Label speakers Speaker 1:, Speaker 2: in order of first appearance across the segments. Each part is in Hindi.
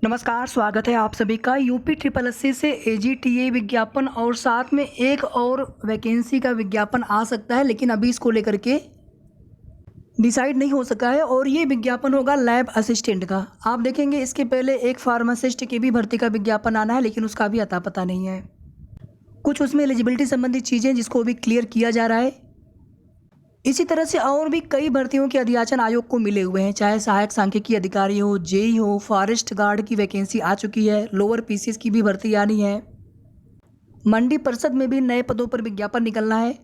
Speaker 1: नमस्कार, स्वागत है आप सभी का यूपी ट्रिपल एससी से एजीटीए विज्ञापन और साथ में एक और वैकेंसी का विज्ञापन आ सकता है, लेकिन अभी इसको लेकर के डिसाइड नहीं हो सका है। और ये विज्ञापन होगा लैब असिस्टेंट का। आप देखेंगे इसके पहले एक फार्मासिस्ट की भी भर्ती का विज्ञापन आना है, लेकिन उसका भी अता पता नहीं है। कुछ उसमें एलिजिबिलिटी संबंधित चीज़ें जिसको अभी क्लियर किया जा रहा है। इसी तरह से और भी कई भर्तियों के अधियाचन आयोग को मिले हुए हैं, चाहे सहायक सांख्यिकी अधिकारी हो, जेई हो, फॉरेस्ट गार्ड की वैकेंसी आ चुकी है, लोअर पीसीएस की भी भर्ती आनी है, मंडी परिषद में भी नए पदों पर विज्ञापन निकलना है।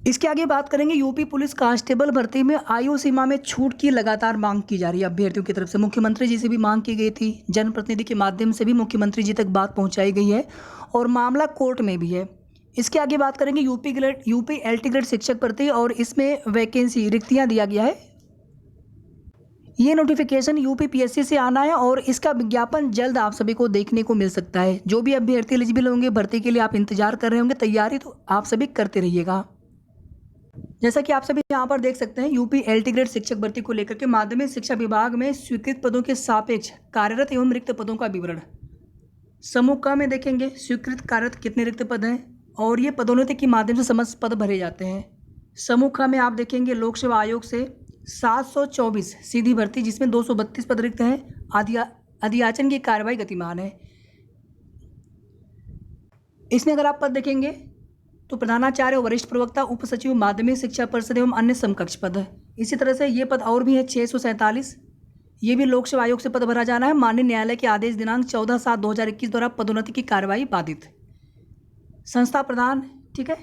Speaker 1: इसके आगे बात करेंगे यूपी पुलिस कांस्टेबल भर्ती में आयु सीमा में छूट की लगातार मांग की जा रही है अभ्यर्थियों की तरफ से। मुख्यमंत्री जी से भी मांग की गई थी, जनप्रतिनिधि के माध्यम से भी मुख्यमंत्री जी तक बात पहुंचाई गई है और मामला कोर्ट में भी है। इसके आगे बात करेंगे यूपी एलटी ग्रेड शिक्षक भर्ती, और इसमें वैकेंसी रिक्तियां दिया गया है। ये नोटिफिकेशन यूपी पीएससी से आना है और इसका विज्ञापन जल्द आप सभी को देखने को मिल सकता है। जो भी अभ्यर्थी एलिजिबल होंगे भर्ती के लिए, आप इंतजार कर रहे होंगे, तैयारी तो आप सभी करते रहिएगा। जैसा कि आप सभी यहाँ पर देख सकते हैं, यूपी एलटी ग्रेड शिक्षक भर्ती को लेकर के माध्यमिक शिक्षा विभाग में स्वीकृत पदों के सापेक्ष कार्यरत एवं रिक्त पदों का विवरण। समूह क में देखेंगे स्वीकृत कार्यरत कितने रिक्त पद हैं और ये पदोन्नति के माध्यम से समस्त पद भरे जाते हैं। समूह ख में आप देखेंगे लोक सेवा आयोग से 724 सीधी भर्ती, जिसमें 232 पद रिक्त हैं। अधियाचन की कार्रवाई गतिमान है। इसमें अगर आप पद देखेंगे तो प्रधानाचार्य, वरिष्ठ प्रवक्ता, उप सचिव, माध्यमिक शिक्षा परिषद एवं अन्य समकक्ष पद है। इसी तरह से ये पद और भी है 647। ये भी लोक सेवा आयोग से पद भरा जाना है। माननीय न्यायालय के आदेश दिनांक 14/7/2021 द्वारा पदोन्नति की कार्रवाई बाधित। संस्था प्रधान, ठीक है।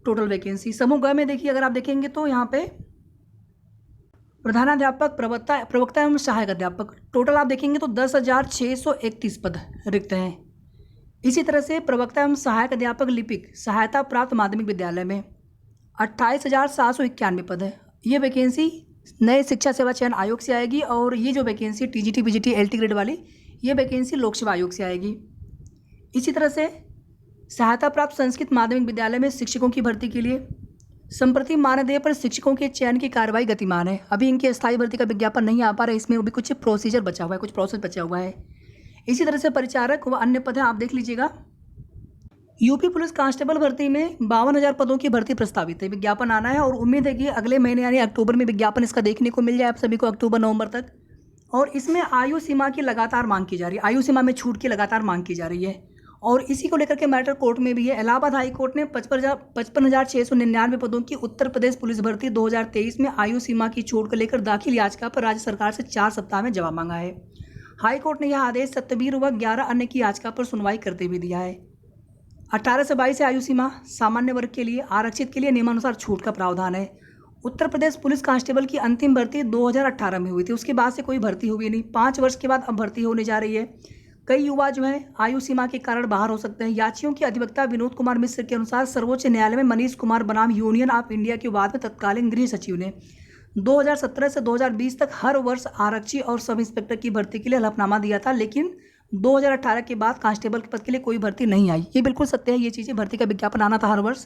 Speaker 1: टोटल वैकेंसी समूह ग में देखिए, अगर आप देखेंगे तो यहाँ पे प्रधानाध्यापक, प्रवक्ता एवं सहायक अध्यापक, टोटल आप देखेंगे तो 10,631 पद रिक्त हैं। इसी तरह से प्रवक्ता एवं सहायक अध्यापक लिपिक सहायता प्राप्त माध्यमिक विद्यालय में 28,791 पद है। ये वैकेंसी नए शिक्षा सेवा चयन आयोग से आएगी और ये जो vacancy TGT PGT LT grade वाली, ये वैकेंसी लोक सेवा आयोग से आएगी। इसी तरह से सहायता प्राप्त संस्कृत माध्यमिक विद्यालय में शिक्षकों की भर्ती के लिए संप्रति मानदेय पर शिक्षकों के चयन की कार्रवाई गतिमान है। अभी इनकी स्थायी भर्ती का विज्ञापन नहीं आ पा रहा है, इसमें अभी कुछ प्रोसीजर बचा हुआ है, कुछ प्रोसेस बचा हुआ है। इसी तरह से परिचारक व अन्य पद हैं, आप देख लीजिएगा। यूपी पुलिस कांस्टेबल भर्ती में 52,000 पदों की भर्ती प्रस्तावित है। विज्ञापन आना है और उम्मीद है कि अगले महीने यानी अक्टूबर में विज्ञापन इसका देखने को मिल जाए आप सभी को, अक्टूबर-नवंबर तक। और इसमें आयु सीमा की लगातार मांग की जा रही है, आयु सीमा में छूट की लगातार मांग की जा रही है। और इसी को लेकर के मैटर कोर्ट में भी है। इलाहाबाद हाई कोर्ट ने 55,699 पदों की उत्तर प्रदेश पुलिस भर्ती 2023 में आयु सीमा की छूट को लेकर दाखिल याचिका पर राज्य सरकार से 4 सप्ताह में जवाब मांगा है। हाई कोर्ट ने यह आदेश सत्यवीर व 11 अन्य की याचिका पर सुनवाई करते हुए दिया है। 18 से 22 आयु सीमा सामान्य वर्ग के लिए, आरक्षित के लिए नियमानुसार छूट का प्रावधान है। उत्तर प्रदेश पुलिस कांस्टेबल की अंतिम भर्ती 2018 में हुई थी, उसके बाद से कोई भर्ती हुई नहीं। 5 वर्ष के बाद अब भर्ती होने जा रही है। कई युवा जो है आयु सीमा के कारण बाहर हो सकते हैं। याचियों के अधिवक्ता विनोद कुमार मिश्र के अनुसार सर्वोच्च न्यायालय में मनीष कुमार बनाम यूनियन ऑफ इंडिया के वाद में तत्कालीन गृह सचिव ने 2017 से 2020 तक हर वर्ष आरक्षी और सब इंस्पेक्टर की भर्ती के लिए हलफनामा दिया था, लेकिन 2018 के बाद कांस्टेबल के पद के लिए कोई भर्ती नहीं आई। ये बिल्कुल सत्य है, ये चीज़ें, भर्ती का विज्ञापन आना था हर वर्ष।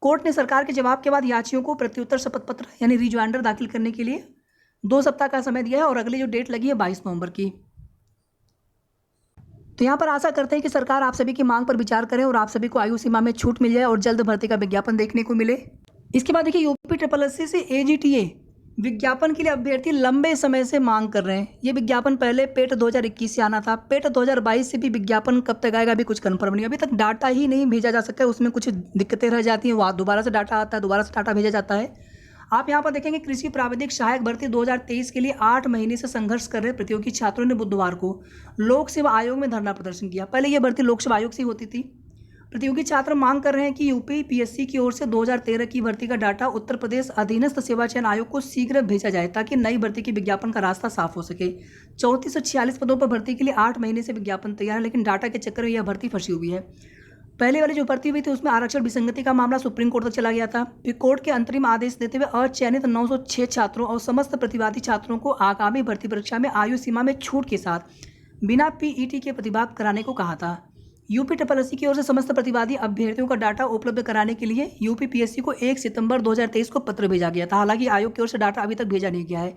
Speaker 1: कोर्ट ने सरकार के जवाब के बाद याचियों को प्रत्युत्तर शपथ पत्र यानी रिज्वाइंडर दाखिल करने के लिए 2 सप्ताह का समय दिया है और अगली जो डेट लगी है 22 नवंबर की। तो यहाँ पर आशा करते हैं कि सरकार आप सभी की मांग पर विचार करें और आप सभी को आयु सीमा में छूट मिल जाए और जल्द भर्ती का विज्ञापन देखने को मिले। इसके बाद देखिए, यूपी ट्रिपल एससी से एजीटीए विज्ञापन के लिए अभ्यर्थी लंबे समय से मांग कर रहे हैं। ये विज्ञापन पहले पेट 2021 से आना था, पेट 2022 से भी विज्ञापन कब तक आएगा अभी कुछ कंफर्म नहीं। अभी तक डाटा ही नहीं भेजा जा सकता है, उसमें कुछ दिक्कतें रह जाती हैं, वहाँ दोबारा से डाटा आता है, दोबारा से डाटा भेजा जाता है। आप यहाँ पर देखेंगे कृषि प्राविधिक सहायक भर्ती 2023 के लिए 8 महीने से संघर्ष कर रहे प्रतियोगी छात्रों ने बुधवार को लोक सेवा आयोग में धरना प्रदर्शन किया। पहले ये भर्ती लोक सेवा आयोग से होती थी। प्रतियोगी छात्र मांग कर रहे हैं कि यूपी पीएससी की ओर से 2013 की भर्ती का डाटा उत्तर प्रदेश अधीनस्थ सेवा चयन आयोग को शीघ्र भेजा जाए ताकि नई भर्ती के विज्ञापन का रास्ता साफ हो सके। 3446 पदों पर भर्ती के लिए 8 महीने से विज्ञापन तैयार है, लेकिन डाटा के चक्कर में यह भर्ती फंसी हुई है। पहले वाली जो भर्ती हुई थी उसमें आरक्षण विसंगति का मामला सुप्रीम कोर्ट तक चला गया था। फिर कोर्ट के अंतरिम आदेश देते हुए अचयनित 906 छात्रों और समस्त प्रतिवादी छात्रों को आगामी भर्ती परीक्षा में आयु सीमा में छूट के साथ बिना पीईटी के प्रतिभाग कराने को कहा था। यूपी ट्रिपल एससी की ओर से समस्त प्रतिवादी अभ्यर्थियों का डाटा उपलब्ध कराने के लिए यूपी पीएससी को 1 सितंबर 2023 को पत्र भेजा गया था। हालांकि आयोग की ओर से डाटा अभी तक भेजा नहीं गया है।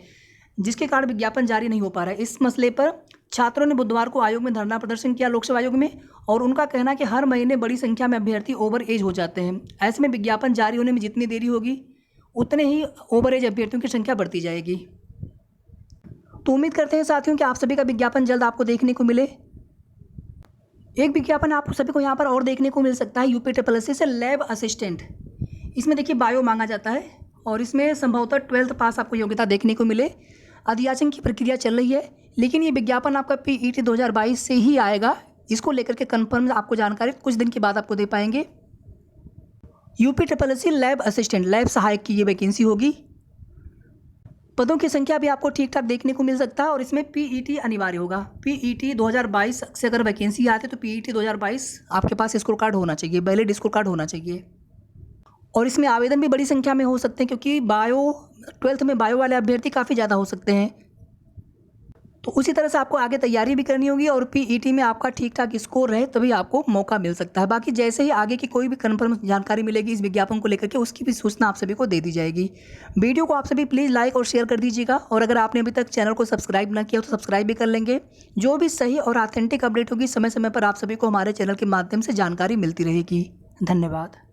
Speaker 1: जिसके कारण विज्ञापन जारी नहीं हो पा रहा है। इस मसले पर छात्रों ने बुधवार को आयोग में धरना प्रदर्शन किया, लोक सेवा आयोग में, और उनका कहना है कि हर महीने बड़ी संख्या में अभ्यर्थी ओवर एज हो जाते हैं। ऐसे में विज्ञापन जारी होने में जितनी देरी होगी उतने ही ओवर एज अभ्यर्थियों की संख्या बढ़ती जाएगी। तो उम्मीद करते हैं साथियों कि आप सभी का विज्ञापन जल्द आपको देखने को मिले। एक विज्ञापन आप सभी को यहाँ पर और देखने को मिल सकता है UPSSC से लैब असिस्टेंट। इसमें देखिए बायो मांगा जाता है और इसमें संभवतः 12th पास आपको योग्यता देखने को मिले। अधियाचन की प्रक्रिया चल रही है, लेकिन ये विज्ञापन आपका PET 2022 से ही आएगा। इसको लेकर के कन्फर्म आपको जानकारी कुछ दिन के बाद आपको दे पाएंगे। UPSSC लैब असिस्टेंट, लैब सहायक की ये वैकेंसी होगी। पदों की संख्या भी आपको ठीक ठाक देखने को मिल सकता है और इसमें PET अनिवार्य होगा। PET 2022 से अगर वैकेंसी आती है तो PET 2022 आपके पास स्कोर कार्ड होना चाहिए, वैलिड स्कोर कार्ड होना चाहिए। और इसमें आवेदन भी बड़ी संख्या में हो सकते हैं क्योंकि 12th में बायो वाले अभ्यर्थी काफ़ी ज़्यादा हो सकते हैं। तो उसी तरह से आपको आगे तैयारी भी करनी होगी और PET में आपका ठीक ठाक स्कोर रहे तभी आपको मौका मिल सकता है। बाकी जैसे ही आगे की कोई भी कन्फर्म जानकारी मिलेगी इस विज्ञापन को लेकर के, उसकी भी सूचना आप सभी को दे दी जाएगी। वीडियो को आप सभी प्लीज़ लाइक और शेयर कर दीजिएगा और अगर आपने अभी तक चैनल को सब्सक्राइब ना किया तो सब्सक्राइब भी कर लेंगे। जो भी सही और ऑथेंटिक अपडेट होगी समय समय पर आप सभी को हमारे चैनल के माध्यम से जानकारी मिलती रहेगी। धन्यवाद।